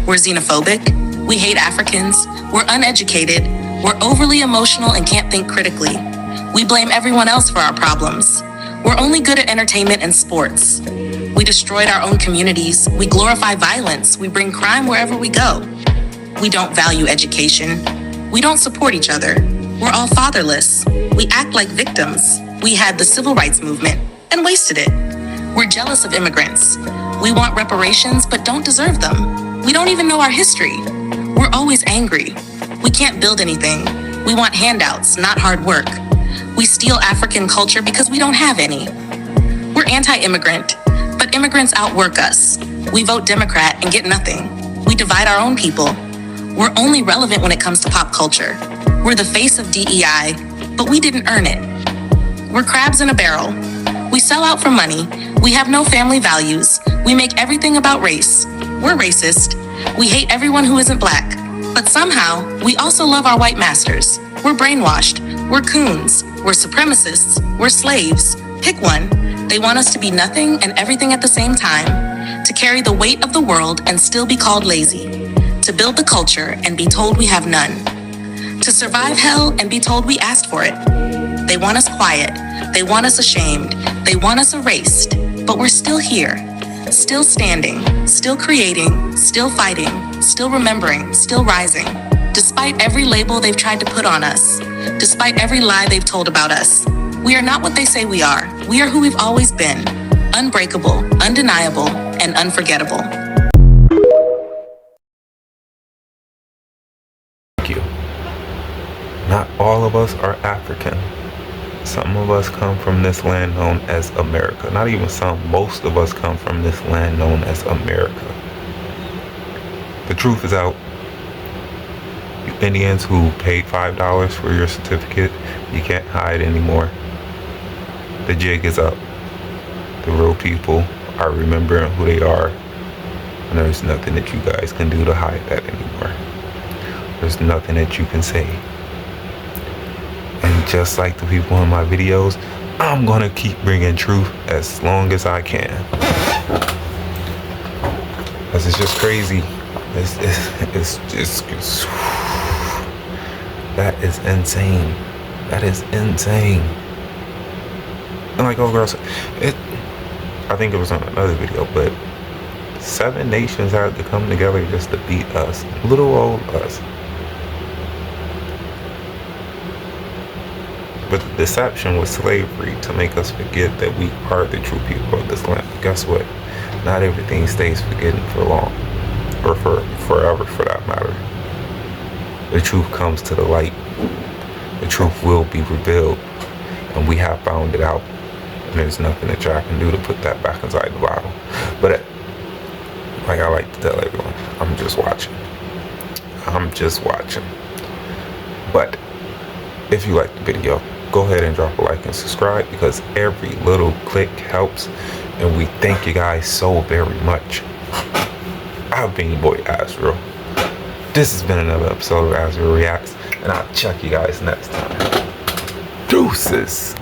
We're xenophobic. We hate Africans. We're uneducated. We're overly emotional and can't think critically. We blame everyone else for our problems. We're only good at entertainment and sports. We destroyed our own communities. We glorify violence. We bring crime wherever we go. We don't value education. We don't support each other. We're all fatherless. We act like victims. We had the civil rights movement and wasted it. We're jealous of immigrants. We want reparations but don't deserve them. We don't even know our history. We're always angry. We can't build anything. We want handouts, not hard work. We steal African culture because we don't have any. We're anti-immigrant, but immigrants outwork us. We vote Democrat and get nothing. We divide our own people. We're only relevant when it comes to pop culture. We're the face of DEI, but we didn't earn it. We're crabs in a barrel. We sell out for money. We have no family values. We make everything about race. We're racist. We hate everyone who isn't black. But somehow, we also love our white masters. We're brainwashed. We're coons. We're supremacists. We're slaves. Pick one. They want us to be nothing and everything at the same time, to carry the weight of the world and still be called lazy, to build the culture and be told we have none, to survive hell and be told we asked for it. They want us quiet. They want us ashamed. They want us erased. But we're still here, still standing, still creating, still fighting, still remembering, still rising. Despite every label they've tried to put on us, despite every lie they've told about us, we are not what they say we are. We are who we've always been. Unbreakable, undeniable, and unforgettable. Thank you. Not all of us are African. Some of us come from this land known as America. Not even some, most of us come from this land known as America. The truth is out. You Indians who paid $5 for your certificate, you can't hide anymore. The jig is up. The real people are remembering who they are, and there's nothing that you guys can do to hide that anymore. There's nothing that you can say. And just like the people in my videos, I'm gonna keep bringing truth as long as I can. Because it's just crazy. It's just that is insane. That is insane. And like old girl said, I think it was on another video, but 7 nations had to come together just to beat us. Little old us. But the deception was slavery to make us forget that we are the true people of this land. But guess what? Not everything stays forgotten for long. Or for forever, for that matter. The truth comes to the light. The truth will be revealed. And we have found it out. And there's nothing that y'all can do to put that back inside the bottle. But like I like to tell everyone, I'm just watching. I'm just watching. But if you like the video, go ahead and drop a like and subscribe, because every little click helps. And we thank you guys so very much. I've been your boy Azrael. This has been another episode of Azrael Reacts, and I'll check you guys next time. Deuces.